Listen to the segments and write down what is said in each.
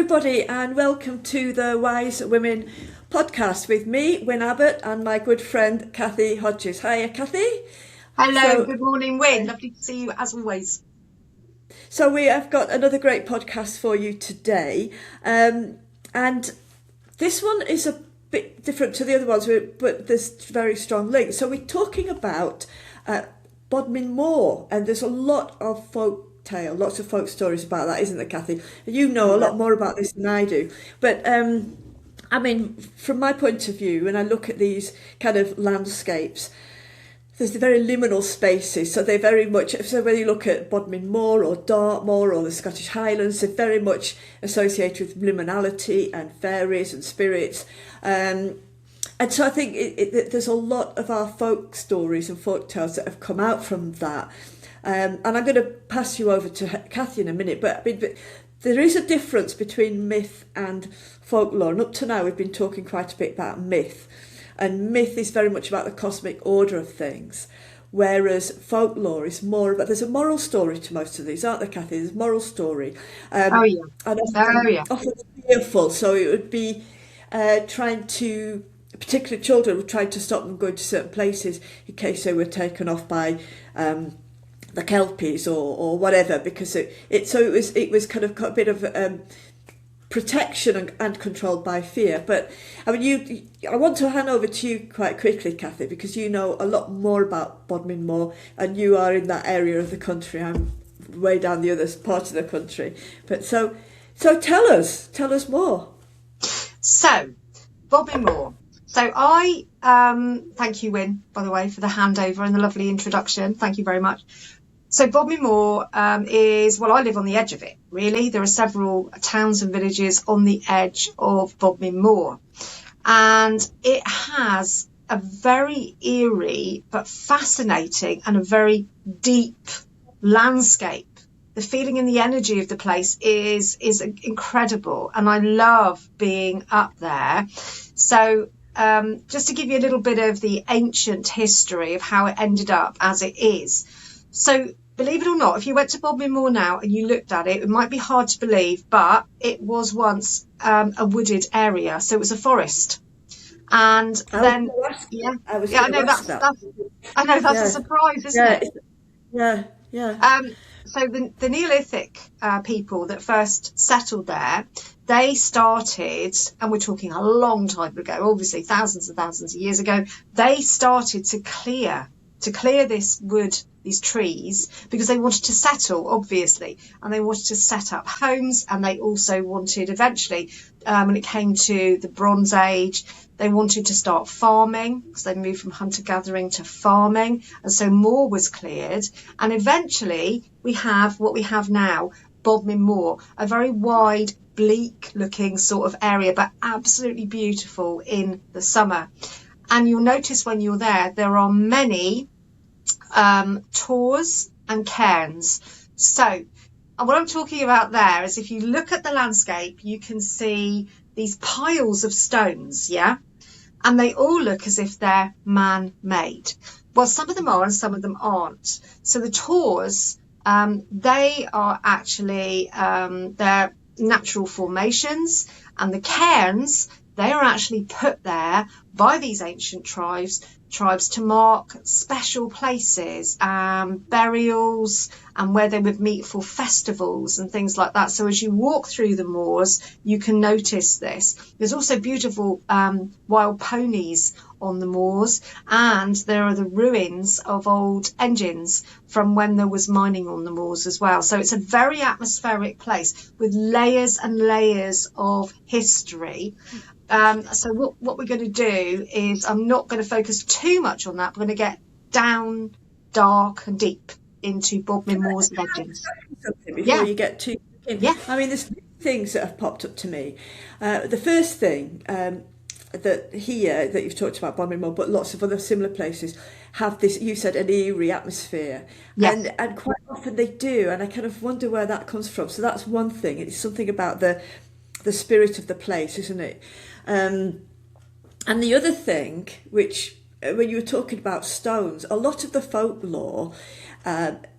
everybody, and welcome to the Wise Women podcast with me, Wyn Abbott, and my good friend Kathy Hodges. Hiya, Kathy. Hello, good morning, Wyn. Lovely to see you as always. So we have got another great podcast for you today, and this one is a bit different to the other ones, but there's very strong links. So we're talking about Bodmin Moor, and there's a lot of lots of folk stories about that, isn't there, Kathy? You know a lot more about this than I do. But I mean, from my point of view, when I look at these kind of landscapes, there's the very liminal spaces. So they're very much, so whether you look at Bodmin Moor or Dartmoor or the Scottish Highlands, they're very much associated with liminality and fairies and spirits. And so I think there's a lot of our folk stories and folk tales that have come out from that. And I'm going to pass you over to Kathy in a minute, but there is a difference between myth and folklore. And up to now, we've been talking quite a bit about myth. And myth is very much about the cosmic order of things, whereas folklore is more about, there's a moral story to most of these, aren't there, Kathy? There's a moral story. And often fearful. So it would be particularly children would try to stop them going to certain places in case they were taken off by the Kelpies or whatever, because it was kind of a bit of protection and controlled by fear. But I mean, I want to hand over to you quite quickly, Kathy, because you know a lot more about Bodmin Moor, and you are in that area of the country. I'm way down the other part of the country. But so tell us more. So, Bodmin Moor. So I thank you, Wyn, by the way, for the handover and the lovely introduction. Thank you very much. So Bodmin Moor is, well, I live on the edge of it, really. There are several towns and villages on the edge of Bodmin Moor. And it has a very eerie but fascinating and a very deep landscape. The feeling and the energy of the place is incredible. And I love being up there. So just to give you a little bit of the ancient history of how it ended up as it is. So believe it or not, if you went to Bodmin Moor now and you looked at it, it might be hard to believe, but it was once a wooded area. So it was a forest. And I know that's a surprise, isn't it? Yeah. So the Neolithic people that first settled there, they started, and we're talking a long time ago, obviously thousands and thousands of years ago, they started to clear this wood, these trees, because they wanted to settle, obviously, and they wanted to set up homes, and they also wanted eventually, when it came to the Bronze Age, they wanted to start farming, because they moved from hunter-gathering to farming, and so Moor was cleared, and eventually we have what we have now, Bodmin Moor, a very wide, bleak-looking sort of area, but absolutely beautiful in the summer. And you'll notice when you're there are many tors and cairns. So what I'm talking about there is if you look at the landscape, you can see these piles of stones, yeah? And they all look as if they're man-made. Well, some of them are and some of them aren't. So the tors, they are actually, they're natural formations, and the cairns, they are actually put there by these ancient tribes to mark special places, burials, and where they would meet for festivals and things like that. So as you walk through the moors, you can notice this. There's also beautiful wild ponies on the moors, and there are the ruins of old engines from when there was mining on the moors as well. So it's a very atmospheric place with layers and layers of history. So what we're going to do is, I'm not going to focus too much on that. We're going to get down, dark and deep into Bodmin Moor's legends. Before you get too in. Yeah. I mean, there's things that have popped up to me. The first thing that you've talked about Bodmin Moor, but lots of other similar places have this, you said, an eerie atmosphere. Yes. And quite often they do. And I kind of wonder where that comes from. So that's one thing. It's something about the spirit of the place, isn't it? And the other thing, which when you were talking about stones, a lot of the folklore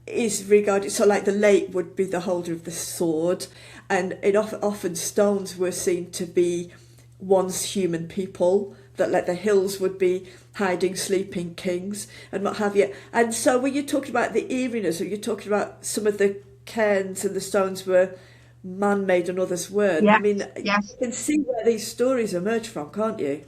is regarded, so like the lake would be the holder of the sword, and often stones were seen to be once human people, that like the hills would be hiding sleeping kings and what have you. And so when you're talking about the eeriness, or you're talking about some of the cairns and the stones were man-made and others weren't, I mean, you Yes. can see where these stories emerge from, can't you?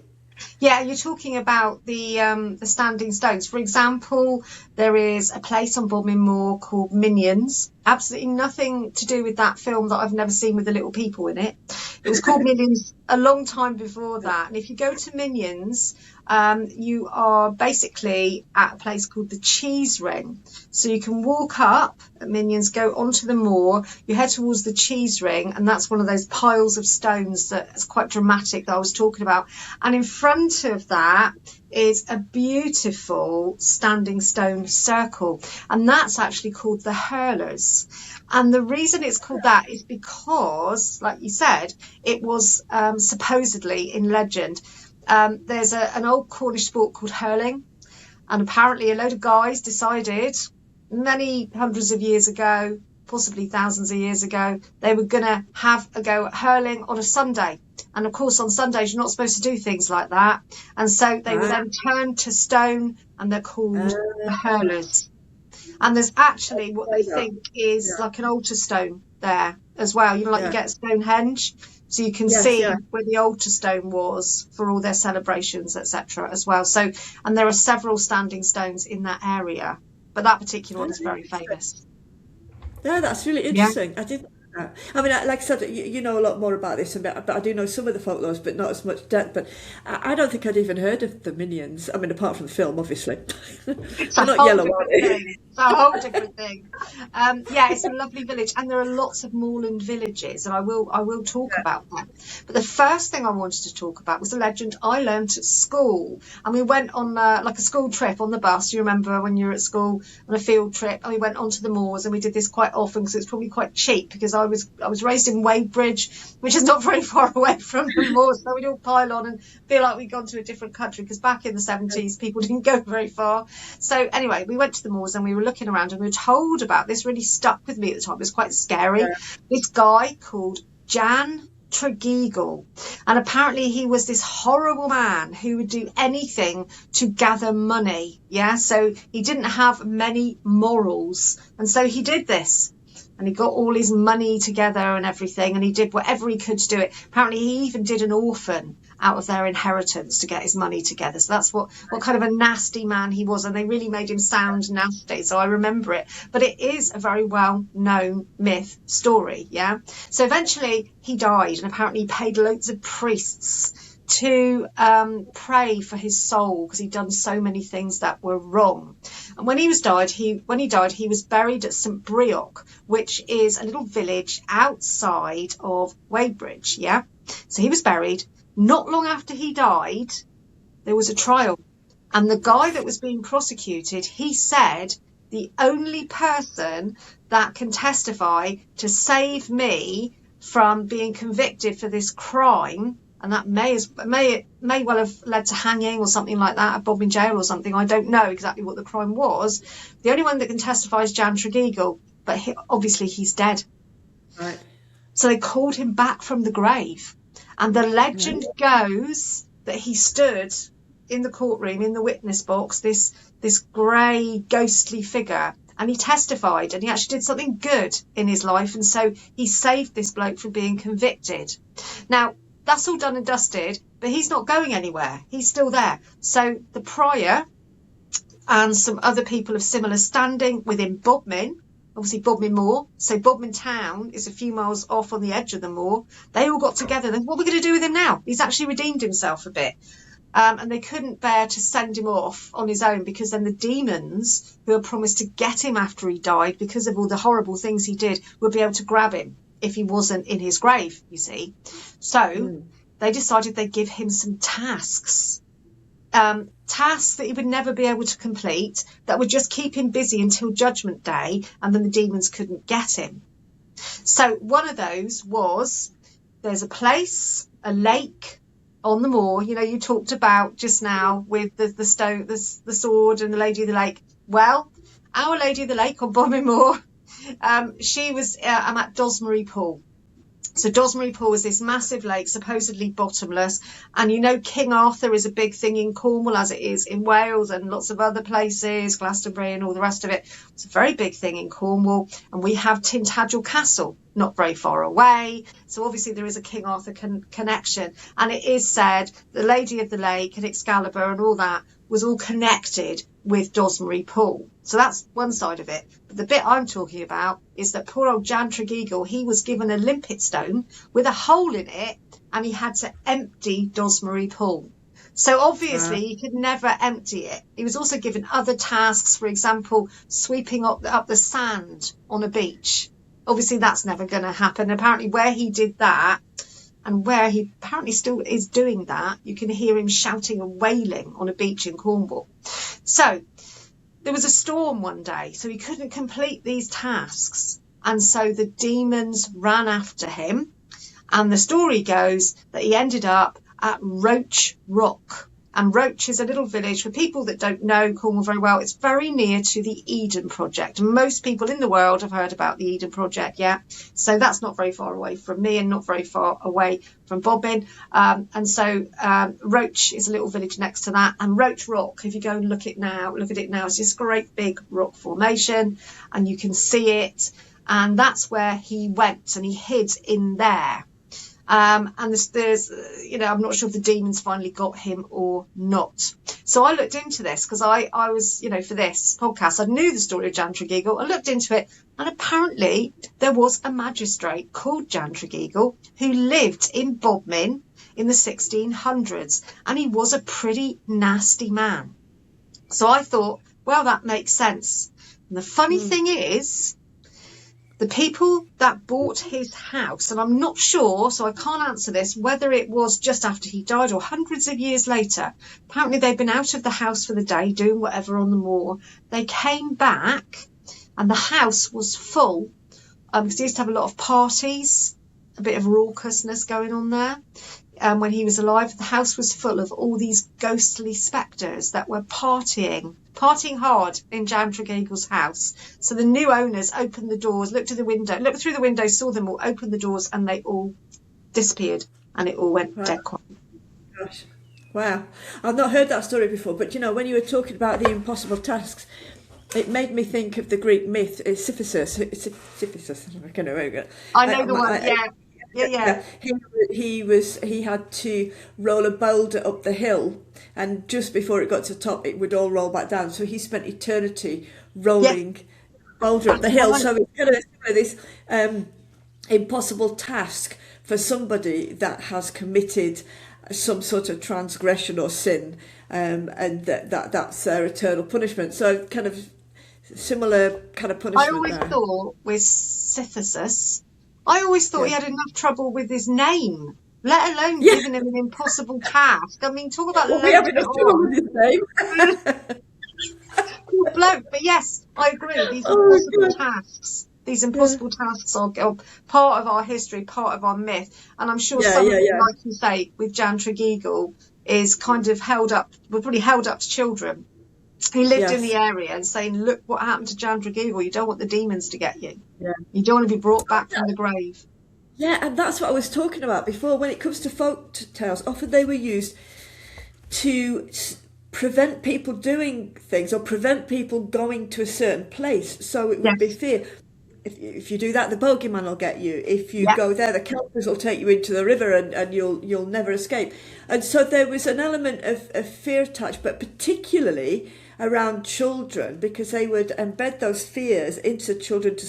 Yeah, you're talking about the standing stones. For example, there is a place on Bodmin Moor called Minions. Absolutely nothing to do with that film that I've never seen with the little people in it. It was called Minions a long time before that. And if you go to Minions, you are basically at a place called the Cheese Ring. So you can walk up at Minions, go onto the moor, you head towards the Cheese Ring, and that's one of those piles of stones that's quite dramatic that I was talking about. And in front of that is a beautiful standing stone circle, and that's actually called the Hurlers. And the reason it's called that is because, like you said, it was supposedly in legend. There's an old Cornish sport called hurling, and apparently a load of guys decided many hundreds of years ago, possibly thousands of years ago, they were going to have a go at hurling on a Sunday. And of course, on Sundays, you're not supposed to do things like that. And so they were then turned to stone, and they're called the hurlers. And there's actually what they think is like an altar stone there as well. You know, like you get Stonehenge. So you can see where the altar stone was for all their celebrations, etc. as well. So, and there are several standing stones in that area, but that particular one is very famous. Yeah, that's really interesting. I didn't know that. I mean, like I said, you know a lot more about this, but I do know some of the folklores, but not as much depth. But I don't think I'd even heard of the Minions. I mean, apart from the film, obviously. It's They're a not whole yellow, different are they? thing. It's a whole different thing. Yeah, it's a lovely village, and there are lots of moorland villages, and I will talk about that. But the first thing I wanted to talk about was a legend I learnt at school, and we went on like a school trip on the bus. You remember when you were at school on a field trip, and we went onto the moors, and we did this quite often because it's probably quite cheap. Because I was raised in Wadebridge, which is not very far away from the moors, so we'd all pile on and feel like we'd gone to a different country. Because back in the 70s, people didn't go very far. So anyway, we went to the moors and we were looking around, and we were told about this. Really stuck with me at the time. It was quite scary. This guy called Jan Tregeagle, and apparently he was this horrible man who would do anything to gather money. So he didn't have many morals, and so he did this. And he got all his money together and everything, and he did whatever he could to do it. Apparently he even did an orphan out of their inheritance to get his money together. So that's what kind of a nasty man he was, and they really made him sound nasty, so I remember it. But it is a very well-known myth story, So eventually he died, and apparently he paid loads of priests to pray for his soul, because he'd done so many things that were wrong. And when he died, he was buried at St Breoch, which is a little village outside of Wadebridge. So he was buried. Not long after he died, there was a trial, and the guy that was being prosecuted, he said, the only person that can testify to save me from being convicted for this crime, and that may well have led to hanging or something like that at Bodmin Jail or something. I don't know exactly what the crime was. The only one that can testify is Jan Tregeagle, but obviously he's dead. Right. So they called him back from the grave, and the legend goes that he stood in the courtroom in the witness box, this grey ghostly figure, and he testified, and he actually did something good in his life, and so he saved this bloke from being convicted. Now, that's all done and dusted, but he's not going anywhere. He's still there. So the prior and some other people of similar standing within Bodmin, obviously Bodmin Moor, so Bodmin town is a few miles off on the edge of the moor, they all got together. Then what are we going to do with him now? He's actually redeemed himself a bit. And they couldn't bear to send him off on his own, because then the demons who had promised to get him after he died because of all the horrible things he did would be able to grab him if he wasn't in his grave, you see. So they decided they'd give him some tasks. Tasks that he would never be able to complete, that would just keep him busy until Judgment Day, and then the demons couldn't get him. So one of those was, there's a place, a lake on the moor, you talked about just now with the stone, the sword and the Lady of the Lake. Well, Our Lady of the Lake on Bodmin Moor. She was, I'm at Dosmery Pool. So Dosmery Pool is this massive lake, supposedly bottomless. And you know, King Arthur is a big thing in Cornwall, as it is in Wales and lots of other places, Glastonbury and all the rest of it. It's a very big thing in Cornwall. And we have Tintagel Castle, not very far away. So obviously there is a King Arthur connection. And it is said the Lady of the Lake and Excalibur and all that was all connected with Dosmery Pool. So that's one side of it. But the bit I'm talking about is that poor old Jan Tregeagle, he was given a limpet stone with a hole in it, and he had to empty Dosmery Pool. So obviously he could never empty it. He was also given other tasks, for example, sweeping up the sand on a beach. Obviously that's never going to happen. Apparently where he did that, and where he apparently still is doing that, you can hear him shouting and wailing on a beach in Cornwall. So there was a storm one day, so he couldn't complete these tasks. And so the demons ran after him. And the story goes that he ended up at Roach Rock. And Roach is a little village. For people that don't know Cornwall very well, it's very near to the Eden Project. Most people in the world have heard about the Eden Project, yeah? So that's not very far away from me and not very far away from Bodmin. And so Roach is a little village next to that. And Roach Rock, if you go and look at it now, it's this great big rock formation and you can see it. And that's where he went and he hid in there. And there's, you know, I'm not sure if the demons finally got him or not. So I looked into this because I was, you know, for this podcast, I knew the story of Jan Tregeagle. I looked into it, and apparently there was a magistrate called Jan Tregeagle who lived in Bodmin in the 1600s, and he was a pretty nasty man. So I thought, well, that makes sense. And the funny thing is, the people that bought his house, and I'm not sure, so I can't answer this, whether it was just after he died or hundreds of years later. Apparently they'd been out of the house for the day, doing whatever on the moor. They came back and the house was full, because he used to have a lot of parties, a bit of raucousness going on there. When he was alive, the house was full of all these ghostly spectres that were partying hard in Jan Tregeagle's house. So the new owners opened the doors, looked through the window, saw them all, opened the doors, and they all disappeared, and it all went dead quiet. Gosh. Wow. I've not heard that story before, but you know, when you were talking about the impossible tasks, it made me think of the Greek myth, Sisyphus. I know the one, yeah. Yeah. He had to roll a boulder up the hill, and just before it got to the top, it would all roll back down. So he spent eternity rolling boulder up the hill. So it's kind of this impossible task for somebody that has committed some sort of transgression or sin, and that's their eternal punishment. So kind of similar kind of punishment. I always thought with Sisyphus, he had enough trouble with his name, let alone giving him an impossible task. I mean, talk about we have enough trouble with his name. Poor bloke. But yes, I agree. These impossible tasks are part of our history, part of our myth. And I'm sure some of them, like you say, with Jan Tregeagle, is kind of probably held up to children who lived in the area and saying, look what happened to Jan Tregeagle. You don't want the demons to get you. Yeah. You don't want to be brought back from the grave. Yeah, and that's what I was talking about before. When it comes to folk tales, often they were used to prevent people doing things or prevent people going to a certain place. So it would be fear. If you do that, the bogeyman will get you. If you go there, the kelpers will take you into the river and you'll never escape. And so there was an element of fear attached, but particularly around children, because they would embed those fears into children to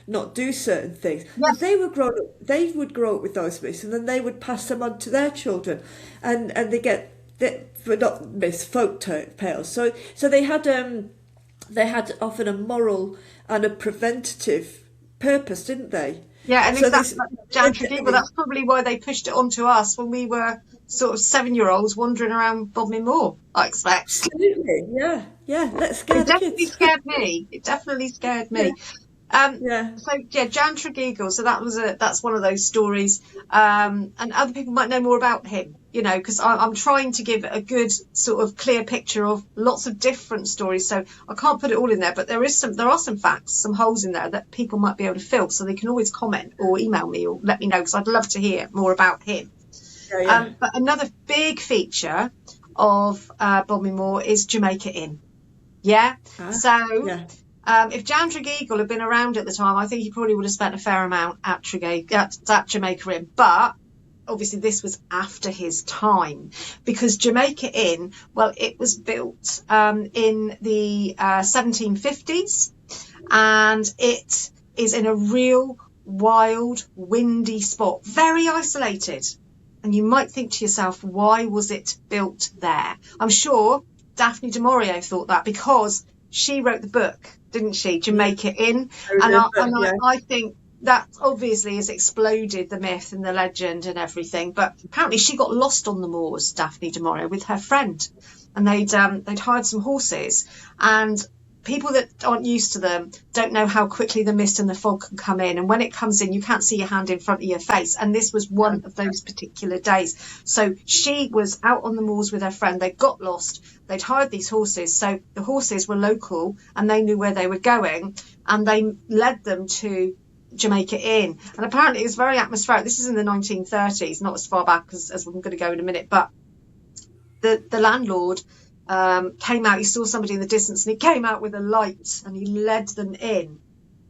not do certain things. Yes. They would grow up with those myths, and then they would pass them on to their children, and not myths, folk tales. So they had often a moral and a preventative purpose, didn't they? Yeah, and so that's Jan Tregeagle. That's probably why they pushed it onto us when we were sort of 7-year-olds wandering around Bodmin Moor, I expect. Absolutely, yeah. Let's scare the kids. It definitely scared me. Yeah. So yeah, Jan Tregeagle. So that's one of those stories. And other people might know more about him, because I'm trying to give a good sort of clear picture of lots of different stories. So I can't put it all in there, but there are some facts, some holes in there that people might be able to fill. So they can always comment or email me or let me know, because I'd love to hear more about him. Yeah, yeah. But another big feature of Bodmin Moor is Jamaica Inn. Yeah. So Yeah. if Jan Tregeagle had been around at the time, I think he probably would have spent a fair amount at Jamaica Inn. But obviously this was after his time, because Jamaica Inn, well, it was built in the 1750s, and it is in a real wild, windy spot, very isolated. And you might think to yourself, why was it built there? I'm sure Daphne du Maurier thought that, because she wrote the book, didn't she? Jamaica Inn. I think that obviously has exploded the myth and the legend and everything. But apparently she got lost on the moors, Daphne du Maurier, with her friend, and they'd hired some horses, and people that aren't used to them don't know how quickly the mist and the fog can come in. And when it comes in, you can't see your hand in front of your face. And this was one of those particular days. So she was out on the moors with her friend. They got lost. They'd hired these horses. So the horses were local and they knew where they were going. And they led them to Jamaica Inn. And apparently it was very atmospheric. This is in the 1930s, not as far back as we're going to go in a minute. But the landlord came out, he saw somebody in the distance, and he came out with a light and he led them in.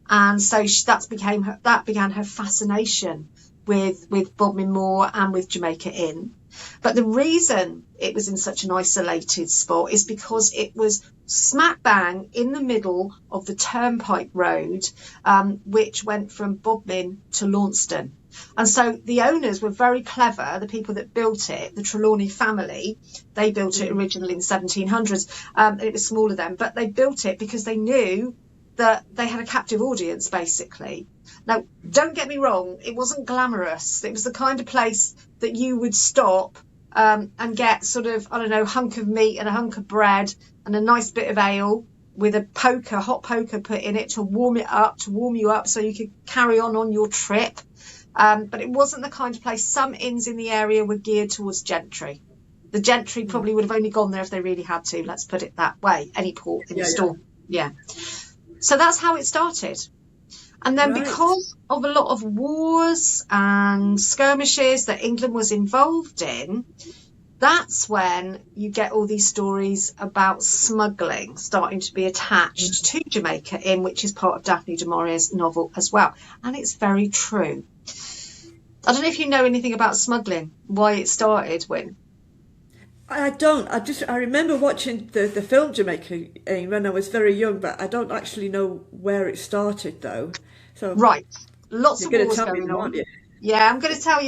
And so that began her fascination with Bodmin Moor and with Jamaica Inn. But the reason it was in such an isolated spot is because it was smack bang in the middle of the turnpike road, which went from Bodmin to Launceston. And so the owners were very clever, the people that built it, the Trelawney family. They built it originally in the 1700s. It was smaller then, but they built it because they knew that they had a captive audience, basically. Now, don't get me wrong, it wasn't glamorous. It was the kind of place that you would stop and get sort of, I don't know, hunk of meat and a hunk of bread and a nice bit of ale with a hot poker put in it to warm you up so you could carry on your trip. But it wasn't the kind of place. Some inns in the area were geared towards gentry. The gentry probably would have only gone there if they really had to. Let's put it that way. Any port in the storm. Yeah. So that's how it started. And then because of a lot of wars and skirmishes that England was involved in, that's when you get all these stories about smuggling starting to be attached to Jamaica Inn, which is part of Daphne du Maurier's novel as well. And it's very true. I don't know if you know anything about smuggling, why it started, Wyn. I don't. I remember watching the film Jamaica Inn when I was very young, but I don't actually know where it started though. So right, lots of wars going on. Yeah, I'm going to tell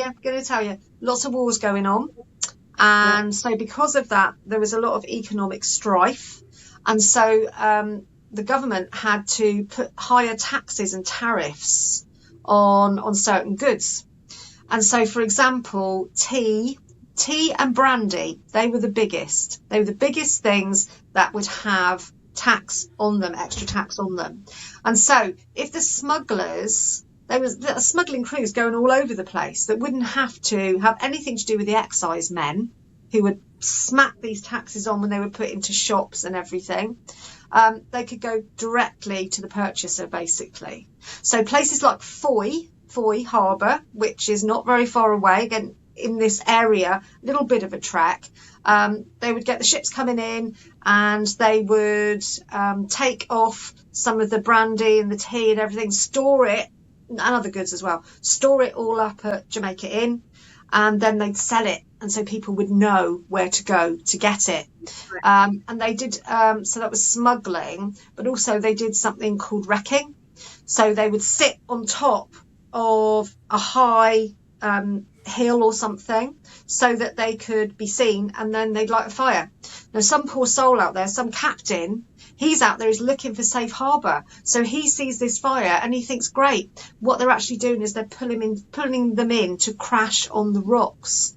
you. Lots of wars going on, and so because of that, there was a lot of economic strife, and so the government had to put higher taxes and tariffs on certain goods. And so, for example, tea and brandy, they were the biggest. They were the biggest things that would have tax on them, extra tax on them. And so if the smugglers, there was smuggling crews going all over the place that wouldn't have to have anything to do with the excise men who would smack these taxes on when they were put into shops and everything. They could go directly to the purchaser, basically. So places like Foy Harbour, which is not very far away, again, in this area, a little bit of a trek. They would get the ships coming in and they would take off some of the brandy and the tea and everything, store it, and other goods as well, store it all up at Jamaica Inn, and then they'd sell it. And so people would know where to go to get it. And they did, so that was smuggling, but also they did something called wrecking. So they would sit on top of a high hill or something so that they could be seen, and then they'd light a fire. Now, some poor soul out there, some captain, he's out there, he's looking for safe harbour. So he sees this fire and he thinks, great, what they're actually doing is they're pulling them in to crash on the rocks.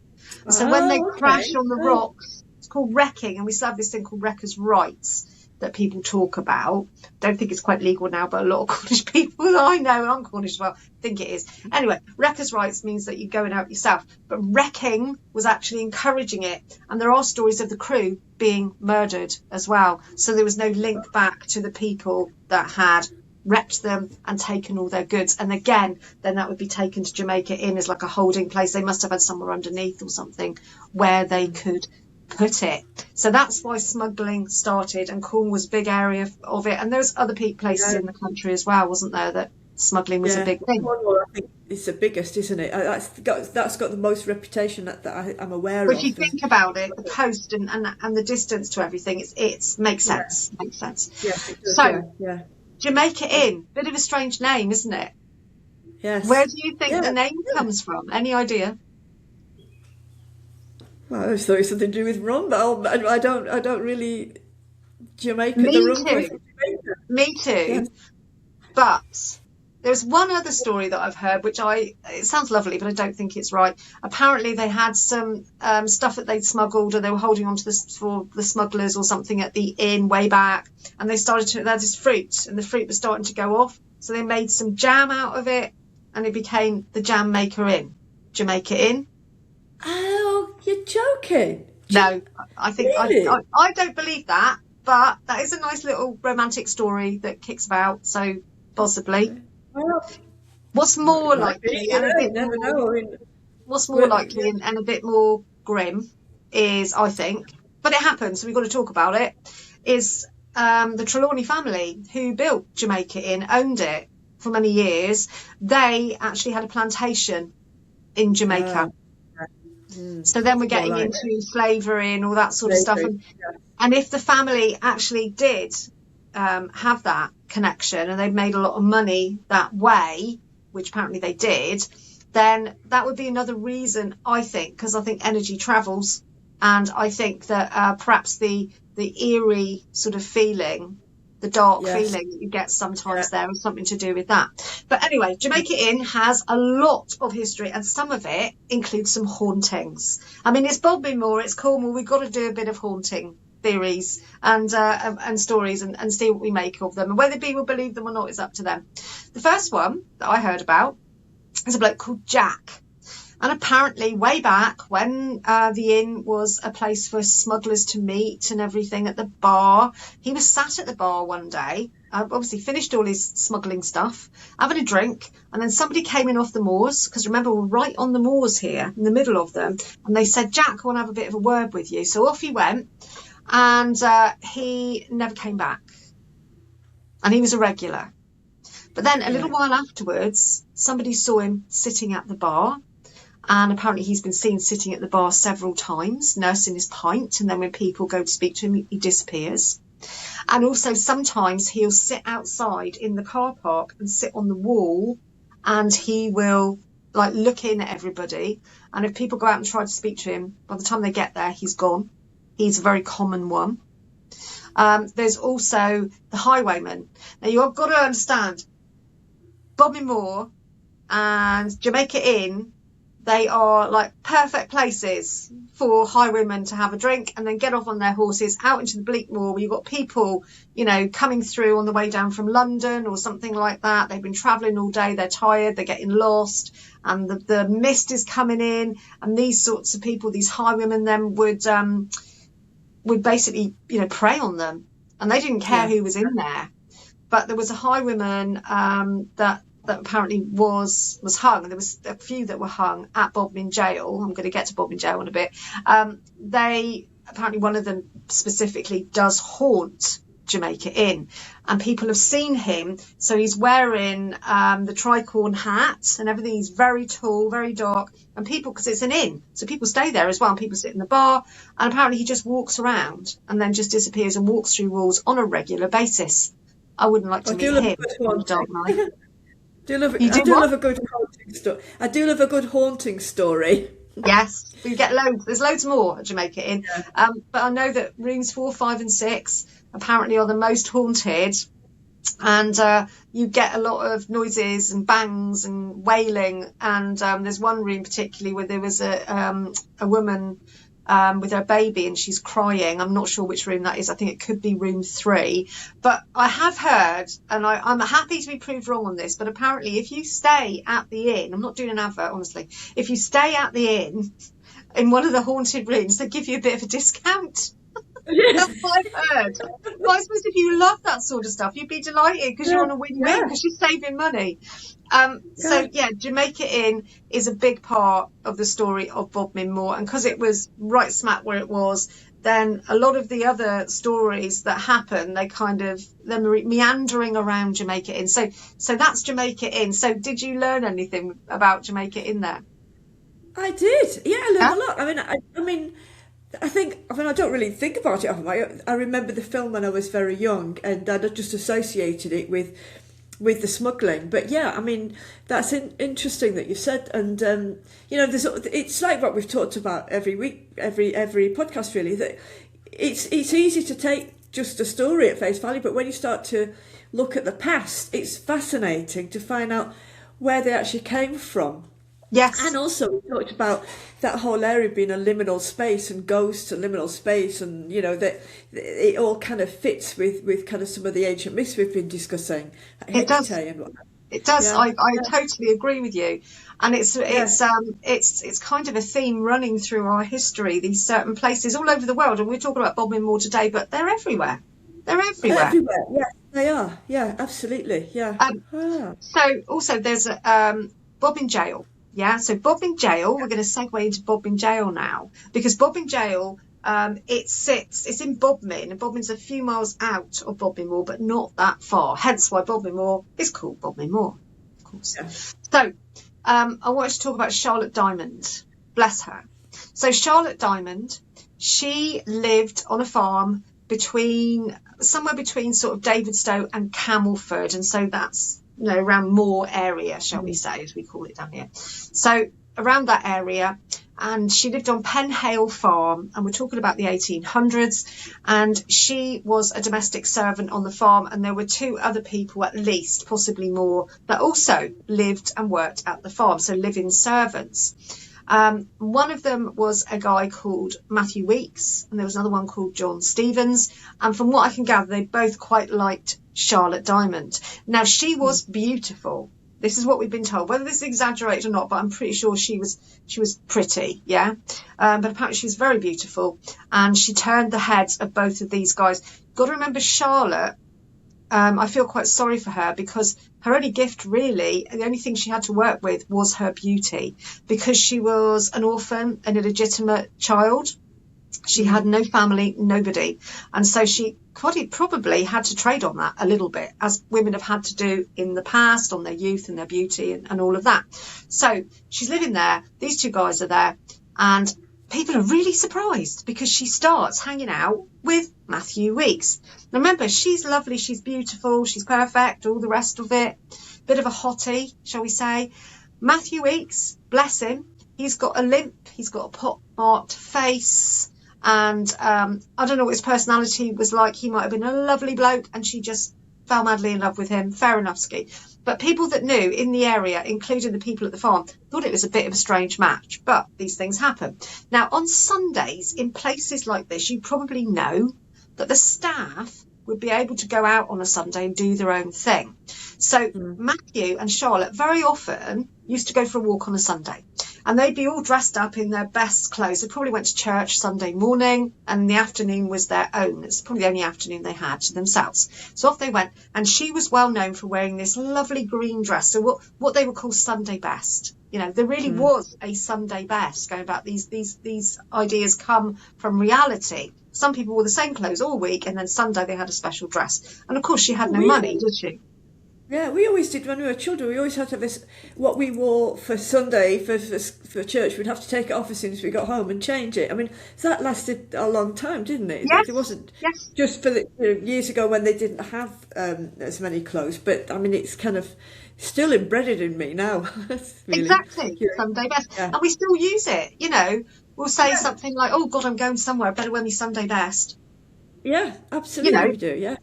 So when they crash on the rocks, it's called wrecking, and we still have this thing called wreckers' rights. that people talk about. Don't think it's quite legal now, but a lot of Cornish people that I know, and I'm Cornish as well, think it is. Anyway, wreckers' rights means that you're going out yourself, but wrecking was actually encouraging it. And there are stories of the crew being murdered as well. So there was no link back to the people that had wrecked them and taken all their goods. And again, then that would be taken to Jamaica Inn as like a holding place. They must have had somewhere underneath or something where they could put it. So that's why smuggling started, and Cornwall was a big area of it. And there was other places in the country as well, wasn't there, that smuggling was a big thing. Cornwall, I think, is the biggest, isn't it? That's got the most reputation that I'm aware but of. If you think about it, the coast and the distance to everything, it makes sense. Yeah. Makes sense. Yes, it does, so yeah. Jamaica Inn, bit of a strange name, isn't it? Yes. Where do you think the name comes from? Any idea? Well, I always thought it was something to do with rum, but I don't really. Jamaica, Me the rum too. place in Jamaica. Me too. Yes. But there's one other story that I've heard, which it sounds lovely, but I don't think it's right. Apparently they had some stuff that they'd smuggled, or they were holding on to this for the smugglers or something at the inn way back, and they had this fruit, and the fruit was starting to go off, so they made some jam out of it, and it became the Jam Maker Inn, Jamaica Inn. Oh, you're joking? No, I think Really? I don't believe that, but that is a nice little romantic story that kicks about, so possibly. Well, What's more likely and a bit never more, know. I mean, what's more likely and a bit more grim is, I think, but it happened, so we've got to talk about it, is the Trelawney family who built Jamaica Inn, owned it for many years. They actually had a plantation in Jamaica. So then we're getting into slavery and all that sort of stuff. And if the family actually did have that connection, and they've made a lot of money that way, which apparently they did, then that would be another reason, I think, because I think energy travels, and I think that perhaps the eerie sort of feeling, the dark feeling that you get sometimes there has something to do with that. But anyway, Jamaica Inn has a lot of history, and some of it includes some hauntings. I mean, it's Bodmin Moor, it's Cornwall, we've got to do a bit of haunting theories and stories and see what we make of them, and whether people believe them or not is up to them. The first one that I heard about is a bloke called Jack. And apparently way back when the inn was a place for smugglers to meet and everything at the bar, he was sat at the bar one day, obviously finished all his smuggling stuff, having a drink, and then somebody came in off the moors, because remember, we're right on the moors here, in the middle of them, and they said, Jack, I want to have a bit of a word with you. So off he went, and he never came back. And he was a regular. But then a little while afterwards, somebody saw him sitting at the bar. And apparently he's been seen sitting at the bar several times, nursing his pint. And then when people go to speak to him, he disappears. And also sometimes he'll sit outside in the car park and sit on the wall, and he will like look in at everybody. And if people go out and try to speak to him, by the time they get there, he's gone. He's a very common one. There's also the highwayman. Now you've got to understand, Bodmin Moor and Jamaica Inn, they are like perfect places for highwaymen to have a drink and then get off on their horses out into the bleak moor, where you've got people, you know, coming through on the way down from London or something like that. They've been travelling all day, they're tired, they're getting lost, and the mist is coming in, and these sorts of people, these highwaymen, then would basically, you know, prey on them, and they didn't care who was in there. But there was a highwayman that apparently was hung, and there was a few that were hung at Bodmin Jail. I'm going to get to Bodmin Jail in a bit. They apparently, one of them specifically does haunt Jamaica Inn, and people have seen him. So he's wearing the tricorn hat and everything. He's very tall, very dark, and people, because it's an inn, so people stay there as well, and people sit in the bar, and apparently he just walks around and then just disappears and walks through walls on a regular basis. I wouldn't like to meet him on a dark night. I do love a good haunting story. I do love a good haunting story. Yes, we get loads. There's loads more at Jamaica Inn. But I know that rooms 4, 5 and 6 apparently are the most haunted, and you get a lot of noises and bangs and wailing. And there's one room particularly where there was a woman with her baby, and she's crying. I'm not sure which room that is. I think it could be room 3. But I have heard, and I'm happy to be proved wrong on this, but apparently if you stay at the inn, I'm not doing an advert, honestly, if you stay at the inn in one of the haunted rooms, they give you a bit of a discount. That's what I've heard. Well, I suppose if you love that sort of stuff, you'd be delighted because you're on a win-win, because you're saving money. So yeah, Jamaica Inn is a big part of the story of Bodmin Moor, and because it was right smack where it was, then a lot of the other stories that happen, they're meandering around Jamaica Inn. So that's Jamaica Inn. So did you learn anything about Jamaica Inn there? I did. Yeah, I learned a lot. I don't really think about it. I remember the film when I was very young, and I just associated it with the smuggling. But yeah, I mean, that's interesting that you said. And it's like what we've talked about every week, every podcast, really. That it's easy to take just a story at face value, but when you start to look at the past, it's fascinating to find out where they actually came from. Yes. And also we talked about that whole area being a liminal space and ghosts and liminal space, and that it all kind of fits with kind of some of the ancient myths we've been discussing. It does. It does. Yeah. I totally agree with you. And it's kind of a theme running through our history, these certain places all over the world. And we're talking about Bodmin Moor today, but they're everywhere. They're everywhere. Yeah, they are. Yeah, absolutely. Yeah. So also there's Bodmin Jail. Yeah, so Bodmin Jail, we're going to segue into Bodmin Jail now, because Bodmin Jail, it's in Bodmin, and Bodmin's a few miles out of Bodmin Moor, but not that far, hence why Bodmin Moor is called Bodmin Moor, of course. Yeah. So, I wanted to talk about Charlotte Diamond, bless her. So Charlotte Diamond, she lived on a farm somewhere between sort of Davidstow and Camelford, and so that's around Moor area, shall we say, as we call it down here. So around that area, and she lived on Penhale Farm, and we're talking about the 1800s, and she was a domestic servant on the farm, and there were 2 other people at least, possibly more, that also lived and worked at the farm, so live-in servants. One of them was a guy called Matthew Weeks, and there was another one called John Stevens, and from what I can gather, they both quite liked Charlotte Diamond. Now, she was beautiful. This is what we've been told. Whether this is exaggerated or not, but I'm pretty sure she was pretty, yeah. But apparently she was very beautiful, and she turned the heads of both of these guys. Got to remember Charlotte. I feel quite sorry for her, because her only gift, really, the only thing she had to work with was her beauty, because she was an orphan, an illegitimate child. She had no family, nobody. And so she probably had to trade on that a little bit, as women have had to do in the past, on their youth and their beauty and all of that. So she's living there. These 2 guys are there. And people are really surprised, because she starts hanging out with Matthew Weeks. Now remember, she's lovely, she's beautiful, she's perfect, all the rest of it. Bit of a hottie, shall we say. Matthew Weeks, bless him, he's got a limp, he's got a pock-marked face, and I don't know what his personality was like. He might have been a lovely bloke, and she just fell madly in love with him. Fair enough, ski. But people that knew in the area, including the people at the farm, thought it was a bit of a strange match. But these things happen. Now, on Sundays, in places like this, you probably know that the staff would be able to go out on a Sunday and do their own thing. So Matthew and Charlotte very often used to go for a walk on a Sunday, and they'd be all dressed up in their best clothes. They probably went to church Sunday morning, and the afternoon was their own. It's probably the only afternoon they had to themselves. So off they went, and she was well known for wearing this lovely green dress, so what they would call Sunday best. There really was a Sunday best going back. These ideas come from reality. Some people wore the same clothes all week, and then Sunday they had a special dress. And of course, she had no money, did she? Yeah, we always did when we were children. We always had to have this, what we wore for Sunday for church. We'd have to take it off as soon as we got home and change it. I mean, that lasted a long time, didn't it? Yes. It wasn't just for the years ago when they didn't have as many clothes. But I mean, it's kind of still embedded in me now. Really, exactly, Sunday best, and we still use it. We'll say something like, "Oh God, I'm going somewhere. I better wear my Sunday best." Yeah, absolutely, we do. Yeah.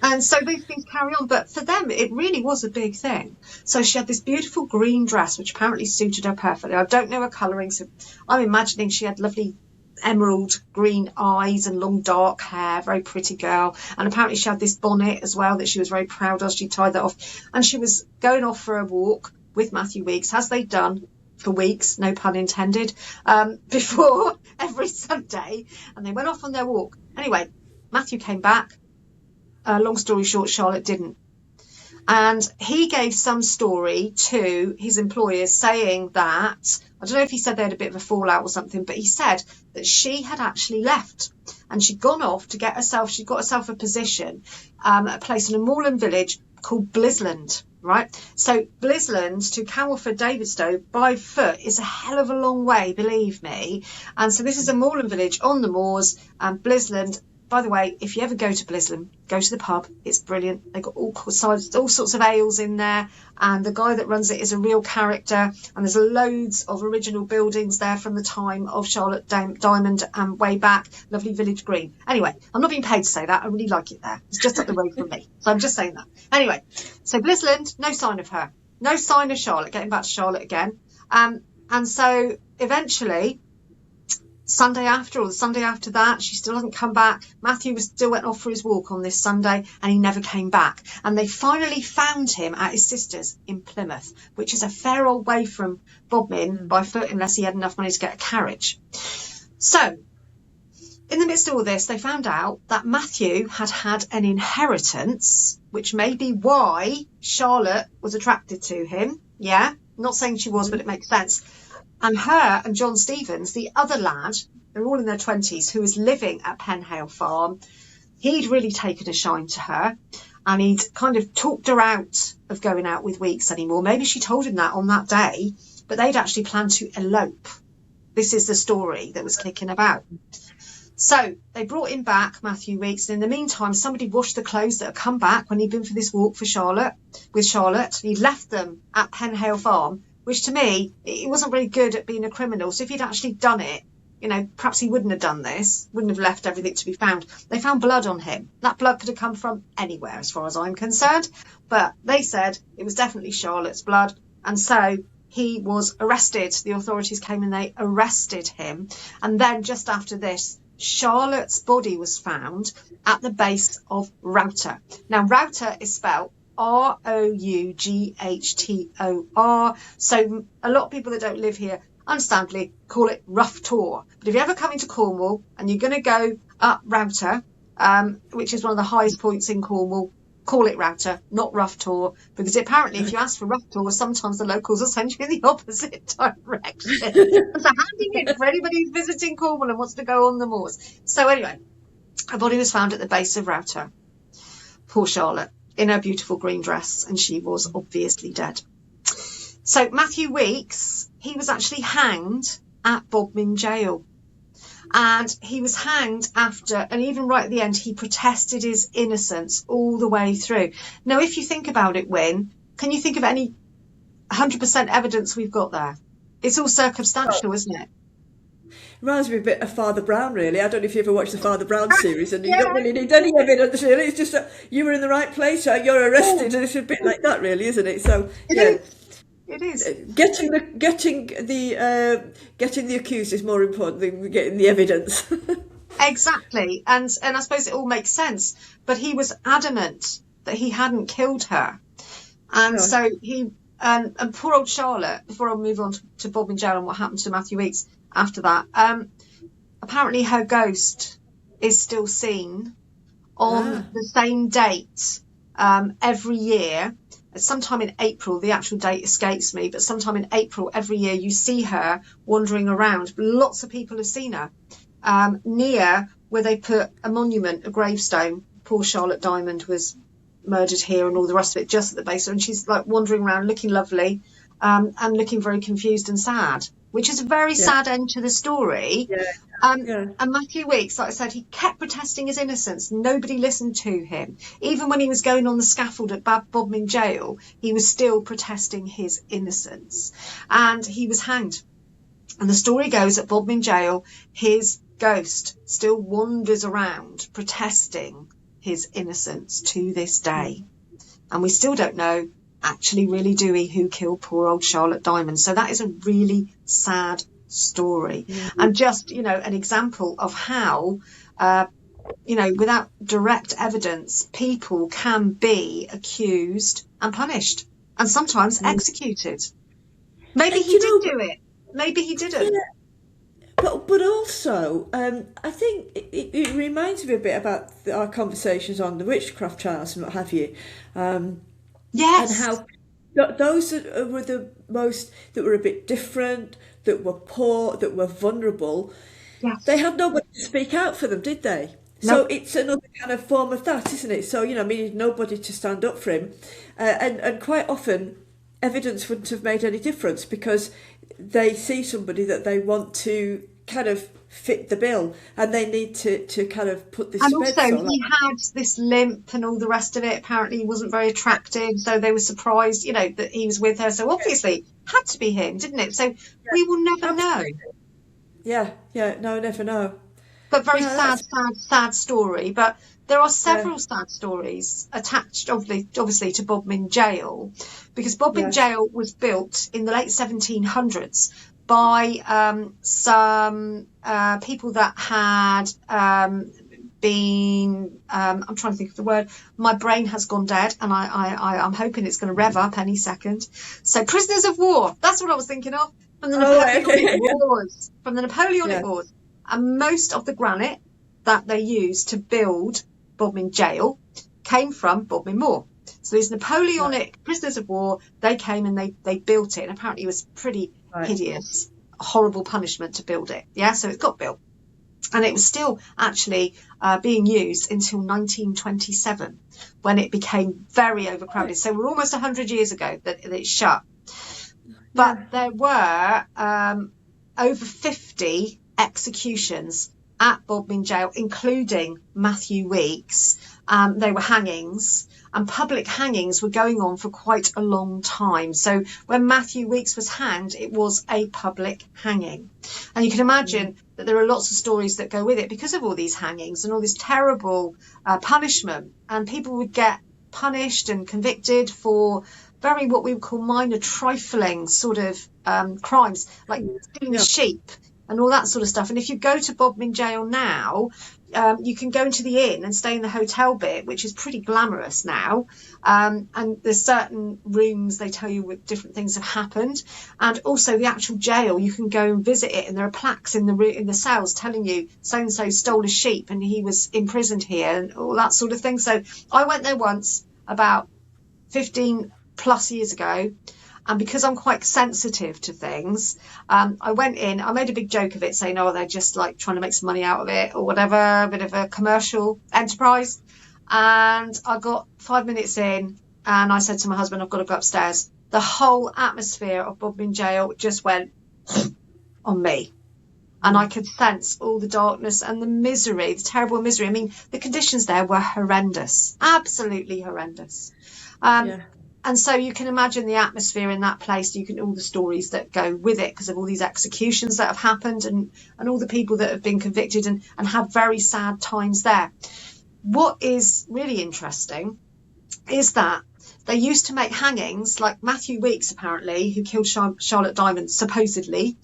And so these things carry on. But for them, it really was a big thing. So she had this beautiful green dress, which apparently suited her perfectly. I don't know her colouring, so I'm imagining she had lovely emerald green eyes and long dark hair, very pretty girl. And apparently she had this bonnet as well that she was very proud of. She tied that off, and she was going off for a walk with Matthew Weeks, as they'd done for weeks, no pun intended, before every Sunday, and they went off on their walk. Anyway, Matthew came back. Long story short, Charlotte didn't. And he gave some story to his employers saying that, I don't know if he said they had a bit of a fallout or something, but he said that she had actually left and she'd gone off to get herself, she'd got herself a position, a place in a moorland village called Blisland, right? So Blisland to Camelford Davidstow by foot is a hell of a long way, believe me. And so this is a moorland village on the moors, and Blisland. By the way, if you ever go to Blisland, go to the pub. It's brilliant. They've got all sorts of ales in there. And the guy that runs it is a real character. And there's loads of original buildings there from the time of Charlotte Diamond and way back. Lovely village green. Anyway, I'm not being paid to say that. I really like it there. It's just up the road from me. So I'm just saying that. Anyway, so Blisland, no sign of her. No sign of Charlotte. Getting back to Charlotte again. And so eventually, Sunday after, or the Sunday after that, she still hasn't come back. Matthew still went off for his walk on this Sunday and he never came back. And they finally found him at his sister's in Plymouth, which is a fair old way from Bodmin by foot, unless he had enough money to get a carriage. So in the midst of all this, they found out that Matthew had an inheritance, which may be why Charlotte was attracted to him. Yeah, not saying she was, but it makes sense. And her and John Stevens, the other lad, they're all in their 20s, who was living at Penhale Farm, he'd really taken a shine to her and he'd kind of talked her out of going out with Weeks anymore. Maybe she told him that on that day, but they'd actually planned to elope. This is the story that was kicking about. So they brought him back, Matthew Weeks, and in the meantime, somebody washed the clothes that had come back when he'd been for this walk with Charlotte. He'd left them at Penhale Farm, which to me, he wasn't very good at being a criminal. So if he'd actually done it, you know, perhaps he wouldn't have done this, wouldn't have left everything to be found. They found blood on him. That blood could have come from anywhere as far as I'm concerned. But they said it was definitely Charlotte's blood. And so he was arrested. The authorities came and they arrested him. And then just after this, Charlotte's body was found at the base of Router. Now, Router is spelled Rougghtor. So a lot of people that don't live here, understandably, call it Rough Tor. But if you ever come into Cornwall and you're going to go up Router, which is one of the highest points in Cornwall, call it Router, not Rough Tor, because apparently if you ask for Rough Tor, sometimes the locals will send you in the opposite direction. So handy hint for anybody who's visiting Cornwall and wants to go on the moors. So anyway, her body was found at the base of Router. Poor Charlotte, in her beautiful green dress, and she was obviously dead. So Matthew Weeks, he was actually hanged at Bodmin Jail. And he was hanged after, and even right at the end, he protested his innocence all the way through. Now, if you think about it, Wynne, can you think of any 100% evidence we've got there? It's all circumstantial, isn't it? Reminds me a bit of Father Brown, really. I don't know if you ever watched the Father Brown series, and you don't really need any evidence, really. It's just that you were in the right place, you're arrested, and it's a bit like that, really, isn't it? So, yeah. It is. Getting the accused is more important than getting the evidence. Exactly, and I suppose it all makes sense. But he was adamant that he hadn't killed her, and so he and poor old Charlotte. Before I move on to Bodmin Jail and what happened to Matthew Weeks after that, apparently her ghost is still seen on the same date every year. Sometime in April, the actual date escapes me, but sometime in April every year you see her wandering around. Lots of people have seen her near where they put a monument, a gravestone. Poor Charlotte Diamond was murdered here and all the rest of it, just at the base. And she's like wandering around looking lovely and looking very confused and sad, which is a very sad end to the story. And Matthew Weeks, like I said, he kept protesting his innocence. Nobody listened to him. Even when he was going on the scaffold at Bodmin Jail, he was still protesting his innocence. And he was hanged. And the story goes at Bodmin Jail, his ghost still wanders around protesting his innocence to this day. And we still don't know, actually, really, do we, who killed poor old Charlotte Diamond. So that is a really sad story. And just, an example of how, without direct evidence, people can be accused and punished and sometimes executed. Maybe he did do it. Maybe he didn't. Yeah. But also, I think it reminds me a bit about our conversations on the witchcraft trials and what have you. Yes. And how those that were the most, that were a bit different, that were poor, that were vulnerable, Yes. they had nobody to speak out for them, did they? No. So it's another kind of form of that, isn't it? So, nobody to stand up for him. And quite often, evidence wouldn't have made any difference because they see somebody that they want to kind of fit the bill, and they need to kind of put this. And also, he had this limp and all the rest of it. Apparently, he wasn't very attractive, so they were surprised, that he was with her. So obviously, it had to be him, didn't it? So we will never know. Yeah, no, never know. But very sad story. But there are several sad stories attached, obviously, to Bodmin Jail, because Bodmin Jail was built in the late 1700s by some people that had been, I'm trying to think of the word, my brain has gone dead, and I'm hoping it's going to rev up any second. So prisoners of war, that's what I was thinking of, from the Napoleonic Wars. From the Napoleonic Wars. And most of the granite that they used to build Bodmin Jail came from Bodmin Moor. So these Napoleonic prisoners of war, they came and they built it. And apparently it was pretty hideous, horrible punishment to build it. Yeah, so it got built. And it was still actually being used until 1927, when it became very overcrowded. So we're almost 100 years ago that it shut. But there were over 50 executions at Bodmin Jail, including Matthew Weeks. They were hangings, and public hangings were going on for quite a long time. So when Matthew Weeks was hanged, it was a public hanging. And you can imagine that there are lots of stories that go with it because of all these hangings and all this terrible punishment. And people would get punished and convicted for very what we would call minor trifling sort of crimes, like stealing a sheep and all that sort of stuff. And if you go to Bodmin Jail now, you can go into the inn and stay in the hotel bit, which is pretty glamorous now. And there's certain rooms they tell you what different things have happened. And also the actual jail, you can go and visit it, and there are plaques in the cells telling you so-and-so stole a sheep and he was imprisoned here and all that sort of thing. So I went there once about 15 plus years ago. And because I'm quite sensitive to things, I went in, I made a big joke of it, saying, they're just like trying to make some money out of it or whatever, a bit of a commercial enterprise. And I got 5 minutes in and I said to my husband, I've got to go upstairs. The whole atmosphere of Bodmin Jail just went on me. And I could sense all the darkness and the misery, the terrible misery. I mean, the conditions there were horrendous, absolutely horrendous. And so you can imagine the atmosphere in that place. You can all the stories that go with it because of all these executions that have happened and all the people that have been convicted and had very sad times there. What is really interesting is that they used to make hangings, like Matthew Weeks, apparently, who killed Charlotte Diamond, supposedly.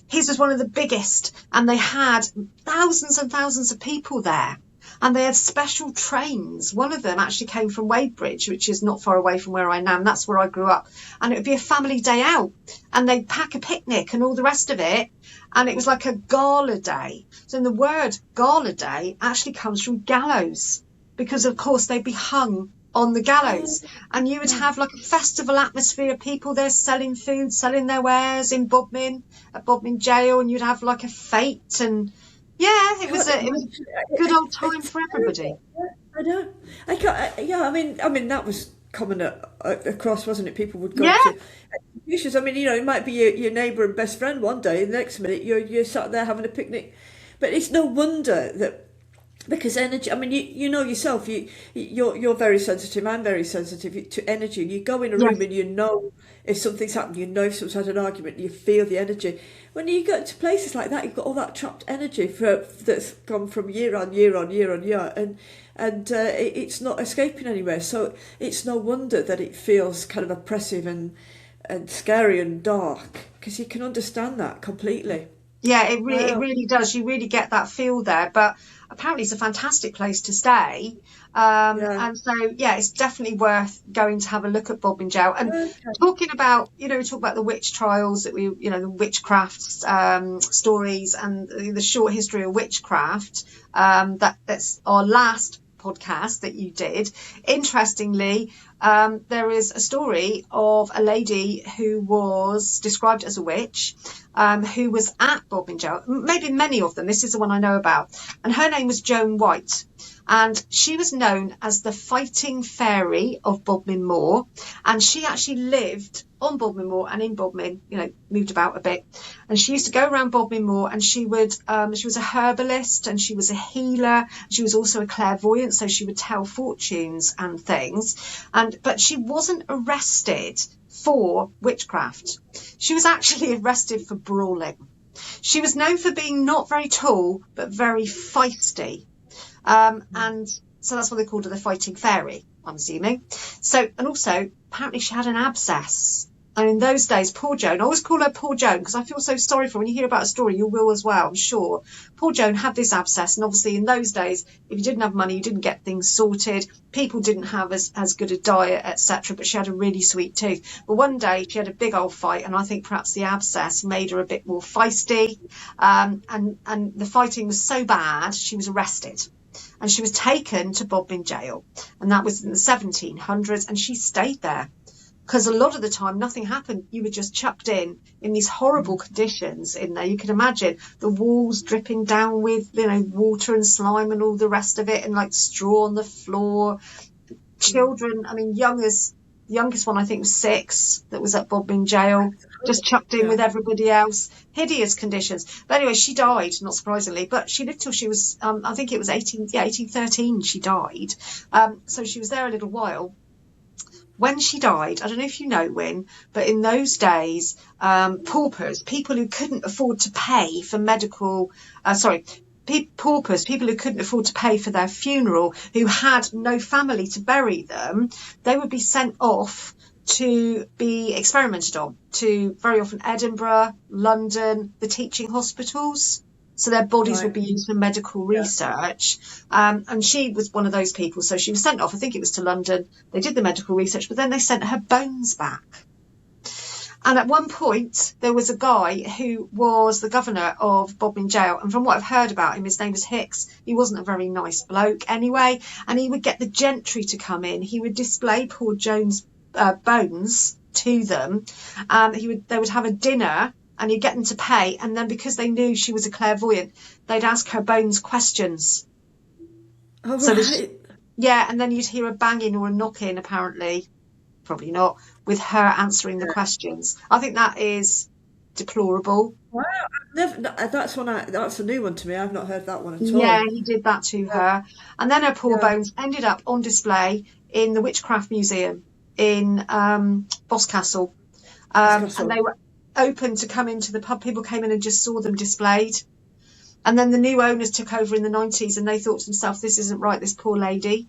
His was one of the biggest, and they had thousands and thousands of people there. And they had special trains. One of them actually came from Wadebridge, which is not far away from where I am. That's where I grew up. And it would be a family day out. And they'd pack a picnic and all the rest of it. And it was like a gala day. So the word gala day actually comes from gallows. Because, of course, they'd be hung on the gallows. And you would have like a festival atmosphere of people there selling food, selling their wares in Bodmin, at Bodmin Jail. And you'd have like a fete and... yeah, it was a good old time for everybody. I know. I can't. Yeah, I mean that was common across, wasn't it? People would go to executions. I mean, it might be your neighbour and best friend one day, and the next minute you're sat there having a picnic. But it's no wonder that. Because energy, I mean, you know yourself, you're very sensitive, I'm very sensitive to energy. You go in a room and you know if something's happened, you know if someone's had an argument, you feel the energy. When you go to places like that, you've got all that trapped energy that's gone from year on year on year on year, and it's not escaping anywhere. So it's no wonder that it feels kind of oppressive and scary and dark, because you can understand that completely. Yeah, it Wow. really does. You really get that feel there. But apparently, it's a fantastic place to stay. Yeah. And so, yeah, it's definitely worth going to have a look at Bodmin Jail. And Okay. talking about, we talk about the witch trials that the witchcraft stories and the short history of witchcraft. That's our last podcast that you did. Interestingly, there is a story of a lady who was described as a witch, who was at Bodmin Jail, maybe many of them. This is the one I know about. And her name was Joan White. And she was known as the Fighting Fairy of Bodmin Moor. And she actually lived on Bodmin Moor and in Bodmin, moved about a bit. And she used to go around Bodmin Moor, and she was a herbalist, and she was a healer. She was also a clairvoyant, so she would tell fortunes and things. But she wasn't arrested for witchcraft. She was actually arrested for brawling. She was known for being not very tall, but very feisty. And so that's why they called her the Fighting Fairy, I'm assuming. So, and also, apparently she had an abscess. And in those days, poor Joan, I always call her poor Joan because I feel so sorry for her. When you hear about a story, you will as well, I'm sure. Poor Joan had this abscess. And obviously in those days, if you didn't have money, you didn't get things sorted. People didn't have as good a diet, etc. But she had a really sweet tooth. But one day she had a big old fight. And I think perhaps the abscess made her a bit more feisty. And the fighting was so bad, she was arrested. And she was taken to Bodmin Jail, and that was in the 1700s, and she stayed there because a lot of the time nothing happened. You were just chucked in these horrible conditions in there. You can imagine the walls dripping down with water and slime and all the rest of it, and like straw on the floor. Children, the youngest one I think was 6 that was at Bodmin Jail, just chucked in with everybody else. Hideous conditions. But anyway, she died, not surprisingly, but she lived till she was, I think it was 1813 she died. So she was there a little while. When she died, I don't know if you know, Wyn, but in those days, paupers, people who couldn't afford to pay for paupers, people who couldn't afford to pay for their funeral, who had no family to bury them, they would be sent off to be experimented on to very often Edinburgh, London, the teaching hospitals. So their bodies would be used for medical research. And she was one of those people. So she was sent off, I think it was to London. They did the medical research, but then they sent her bones back. And at one point, there was a guy who was the governor of Bodmin Jail. And from what I've heard about him, his name was Hicks. He wasn't a very nice bloke anyway. And he would get the gentry to come in. He would display poor Joan's bones to them. They would have a dinner and he'd get them to pay. And then because they knew she was a clairvoyant, they'd ask her bones questions. Oh, so right. And then you'd hear a banging or a knocking, apparently. Probably not, with her answering the questions. I think that is deplorable. Wow, that's a new one to me. I've not heard that one at Yeah, all. he did that to her. And then her poor bones ended up on display in the Witchcraft Museum in Boscastle. And they were open to come into the pub. People came in and just saw them displayed. And then the new owners took over in the 90s and they thought to themselves, this isn't right, this poor lady.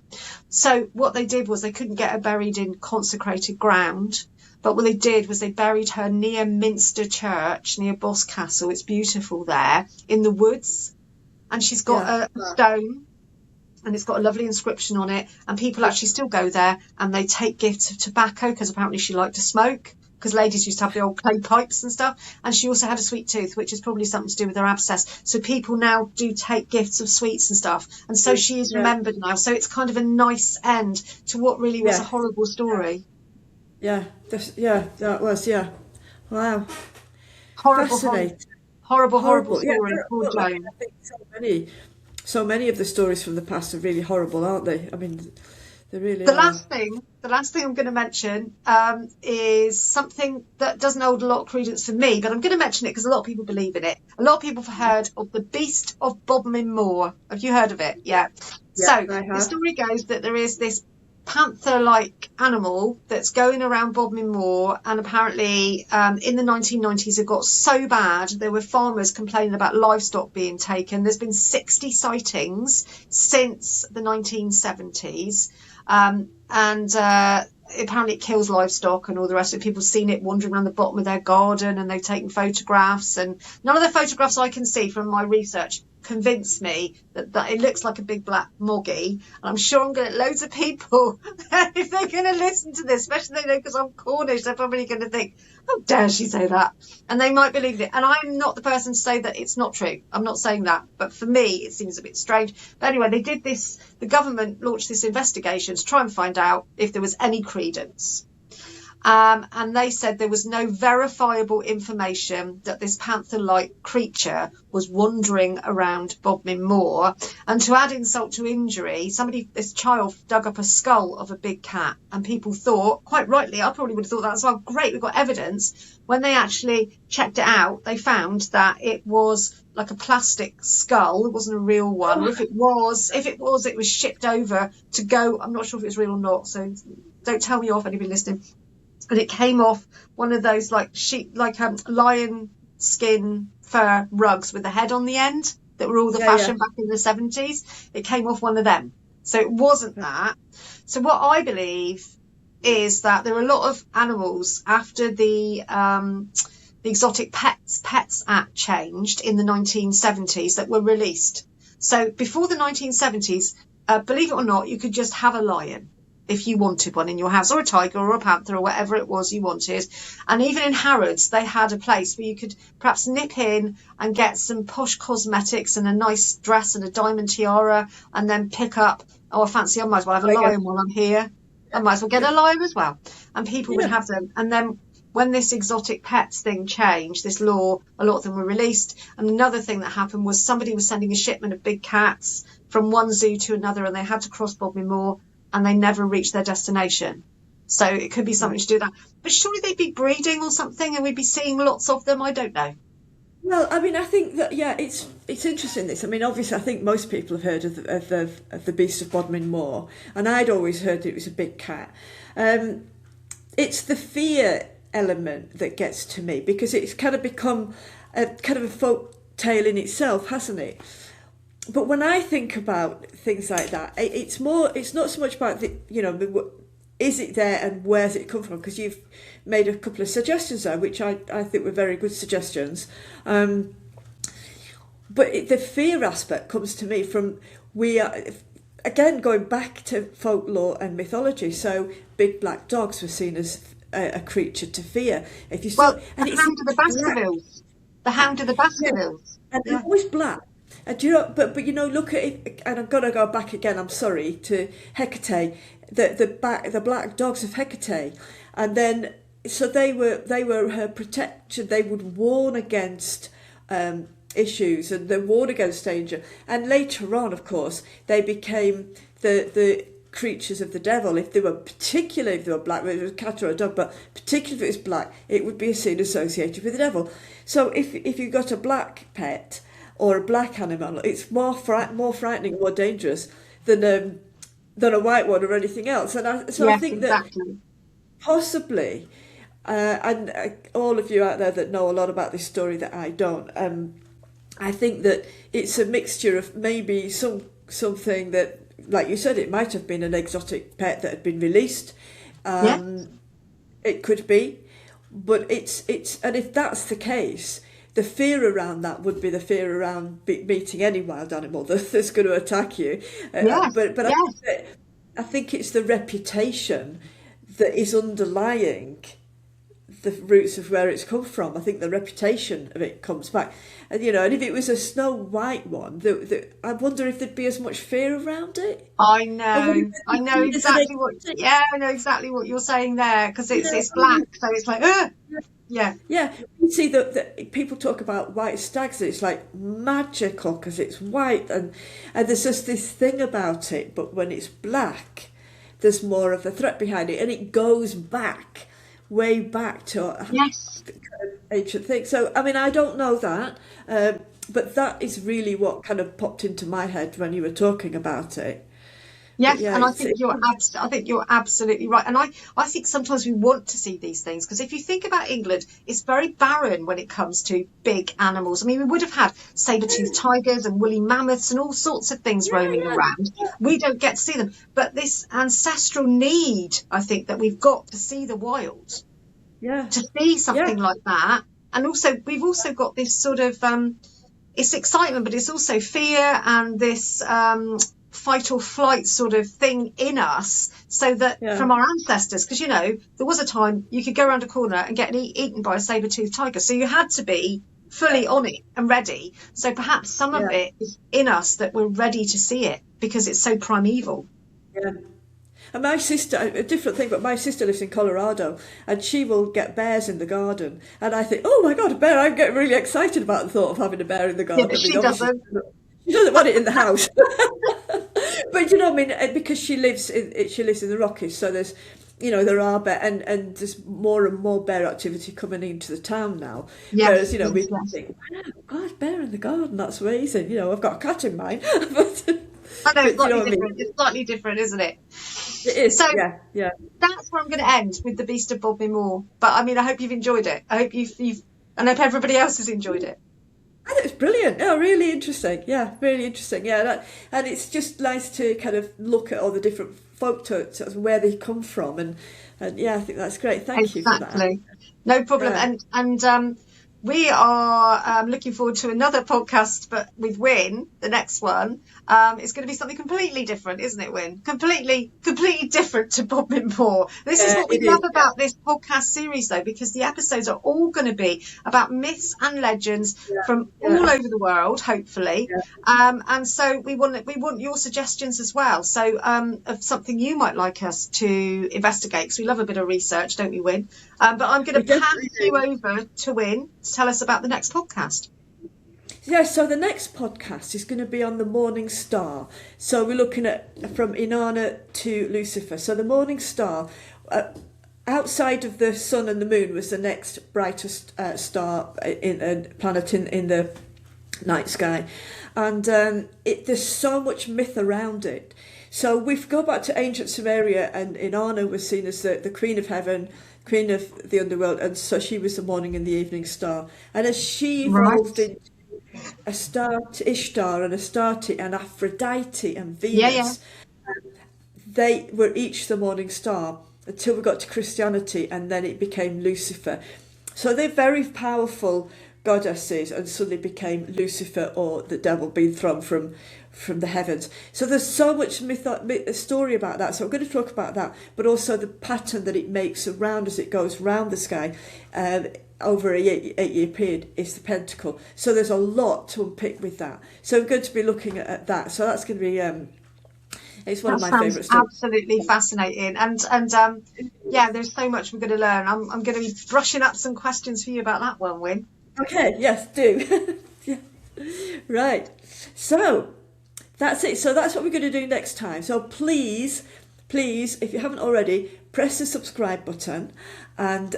So what they did was they couldn't get her buried in consecrated ground. But what they did was they buried her near Minster Church, near Boscastle. It's beautiful there, in the woods. And she's got a stone and it's got a lovely inscription on it. And people actually still go there and they take gifts of tobacco because apparently she liked to smoke. Because ladies used to have the old clay pipes and stuff. And she also had a sweet tooth, which is probably something to do with her abscess. So people now do take gifts of sweets and stuff. And so she is remembered now. So it's kind of a nice end to what really was a horrible story. That was, Wow. Horrible, Fascinating. horrible story. Poor Joan. I think so many of the stories from the past are really horrible, aren't they? I mean, they really The are. last thing I'm going to mention is something that doesn't hold a lot of credence for me, but I'm going to mention it because a lot of people believe in it. A lot of people have heard of the Beast of Bodmin Moor. Have you heard of it? Yeah. So the story goes that there is this panther-like animal that's going around Bodmin Moor, and apparently in the 1990s it got so bad there were farmers complaining about livestock being taken. There's been 60 sightings since the 1970s. And apparently it kills livestock and all the rest of it. People have seen it wandering around the bottom of their garden and they've taken photographs, and none of the photographs I can see from my research convince me that it looks like a big black moggy. And I'm sure I'm going to get loads of people, if they're going to listen to this, especially because I'm Cornish, they're probably going to think, how dare she say that? And they might believe it. And I'm not the person to say that it's not true. I'm not saying that. But for me, it seems a bit strange. But anyway, they did this, the government launched this investigation to try and find out if there was any credence. And they said there was no verifiable information that this panther-like creature was wandering around Bodmin Moor. And to add insult to injury, this child dug up a skull of a big cat, and people thought, quite rightly, I probably would have thought that as well, great, we've got evidence. When they actually checked it out, they found that it was like a plastic skull. It wasn't a real one. Or if it was, it was shipped over to go. I'm not sure if it was real or not, so don't tell me off, anybody listening. And it came off one of those lion skin fur rugs with the head on the end that were all the fashion back in the 70s. It came off one of them. So it wasn't that. So what I believe is that there are a lot of animals after the Exotic Pets Act changed in the 1970s that were released. So before the 1970s, believe it or not, you could just have a lion if you wanted one in your house, or a tiger or a panther or whatever it was you wanted. And even in Harrods, they had a place where you could perhaps nip in and get some posh cosmetics and a nice dress and a diamond tiara, and then pick up, I might as well have a lion while I'm here. I might as well get a lion as well. And people would have them. And then when this exotic pets thing changed, this law, a lot of them were released. And another thing that happened was somebody was sending a shipment of big cats from one zoo to another, and they had to cross Bodmin Moor, and they never reached their destination. So it could be something to do with that. But surely they'd be breeding or something, and we'd be seeing lots of them. I don't know. Well, I mean, I think that, it's interesting, this. I mean, obviously, I think most people have heard of the beast of Bodmin Moor, and I'd always heard it was a big cat. It's the fear element that gets to me, because it's kind of become a folk tale in itself, hasn't it? But when I think about things like that, it's not so much about is it there and where's it come from? Because you've made a couple of suggestions there, which I think were very good suggestions. But the fear aspect comes to me from, we are, again, going back to folklore and mythology. So big black dogs were seen as a creature to fear. If you saw, and the Hound of the Baskervilles. The Hound of the Baskervilles. And they're always black. And but look at it, and I'm gonna go back again. I'm sorry, to Hecate, the black dogs of Hecate, and then so they were her protection. They would warn against issues, and they warn against danger. And later on, of course, they became the creatures of the devil. If they were black, whether it was a cat or a dog, but particularly if it was black, it would be seen associated with the devil. So if you got a black pet or a black animal, it's more frightening, more dangerous than a white one or anything else. And I think that possibly, and all of you out there that know a lot about this story that I don't, I think that it's a mixture of maybe something that, like you said, it might have been an exotic pet that had been released. It could be, but it's and if that's the case, the fear around that would be the fear around meeting any wild animal that's going to attack you. But I think it's the reputation that is underlying the roots of where it's come from. I think the reputation of it comes back. And if it was a Snow White one, I wonder if there'd be as much fear around it. I know exactly what you're saying there, because it's black, so it's like, Yeah. You see that people talk about white stags, and it's like magical because it's white, and there's just this thing about it. But when it's black, there's more of a threat behind it, and it goes way back to ancient things. So I mean, I don't know that, but that is really what kind of popped into my head when you were talking about it. Yes, But yeah, and I it's think you're absolutely right. And I think sometimes we want to see these things because if you think about England, it's very barren when it comes to big animals. I mean, we would have had saber-toothed tigers and woolly mammoths and all sorts of things roaming yeah, around. We don't get to see them. But this ancestral need, I think, that we've got to see the wild, yeah, to see yeah, something like that. And also, we've also got this sort of it's excitement, but it's also fear and this fight or flight sort of thing in us. So that yeah, from our ancestors, because you know there was a time you could go around a corner and get eaten by a saber-toothed tiger, so you had to be fully on it and ready. So perhaps some of yeah, it is in us that we're ready to see it because it's so primeval. yeah. And my sister, a different thing, but my sister lives in Colorado, and she will get bears in the garden. And I think, oh my God, a bear! I'm getting really excited about the thought of having a bear in the Yeah, garden. but I mean, she obviously, doesn't. she doesn't want it in the house. But you know, I mean, because she lives in the Rockies, so there's, you know, there are bear, and there's more and more bear activity coming into the town now. Whereas, Yes, you know, yes, we yes. think, wow, God, bear in the garden, that's amazing. You know, I've got a cat in mine, but I know, but you know slightly what I mean? different. It's slightly different, isn't it? It is, So yeah, yeah. that's where I'm going to end with the Beast of Bodmin Moor. But I mean, I hope you've enjoyed it. I hope and I hope everybody else has enjoyed it. I think it's brilliant. Oh, really interesting. Yeah, really interesting. Yeah, and it's just nice to kind of look at all the different folk tales and where they come from, and yeah, I think that's great. Thank you for that. Exactly. No problem. Yeah. And we are looking forward to another podcast, but with Win, the next one. It's going to be something completely different, isn't it, Win? Completely different to Bodmin Moor. This is Yeah, what we it love is. Yeah, about this podcast series, though, because the episodes are all going to be about myths and legends yeah, from all yeah, over the world, hopefully. yeah. And so we want your suggestions as well. So of something you might like us to investigate, because we love a bit of research, don't we, Win? But I'm going We to pass definitely you do. over to Win to tell us about the next podcast. Yeah, so the next podcast is going to be on the Morning Star. So we're looking at from Inanna to Lucifer. So the Morning Star, outside of the sun and the moon, was the next brightest star in planet in the night sky, and there's so much myth around it. So we go back to ancient Sumeria, and Inanna was seen as the queen of heaven, queen of the underworld, and so she was the morning and the evening star. And as she evolved Right. into Astarte, Ishtar, and Astarte, and Aphrodite, and Yeah, yeah. Venus, they were each the morning star until we got to Christianity, and then it became Lucifer. So they're very powerful goddesses, and suddenly became Lucifer, or the devil being thrown from the heavens. So there's so much story about that. So I'm going to talk about that, but also the pattern that it makes around as it goes round the sky. Over a 8-year period is the pentacle. So there's a lot to unpick with that. So we're going to be looking at that. So that's going to be it's one That of my sounds favourite stories. absolutely fascinating. And yeah, there's so much we're going to learn. I'm going to be brushing up some questions for you about that one, Win. Okay, yes, do. Yeah. Right. So that's it. So that's what we're going to do next time. So please, if you haven't already, press the subscribe button and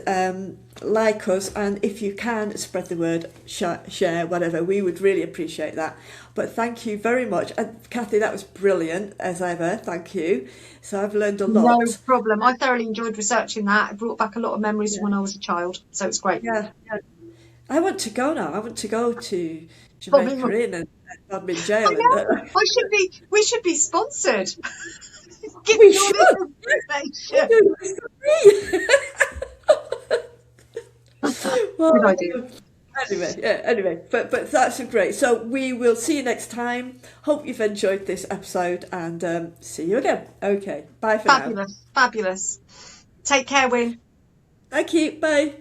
like us. And if you can, spread the word, share, whatever. We would really appreciate that. But thank you very much. And Kathy, that was brilliant as ever. Thank you. So I've learned a No lot. problem. I thoroughly enjoyed researching that. It brought back a lot of memories from Yeah. when I was a child. So it's great. Yeah. Yeah. I want to go now. I want to go to Bodmin Jamaica Inn and Bodmin I Jail. And know. We should be sponsored. we Giving all should. this We information. do. It's free. Good Well, idea. anyway, yeah, anyway, but that's great. So we will see you next time. Hope you've enjoyed this episode, and see you again. Okay, bye for now. Fabulous. Fabulous. Take care, Win. Thank you. Bye.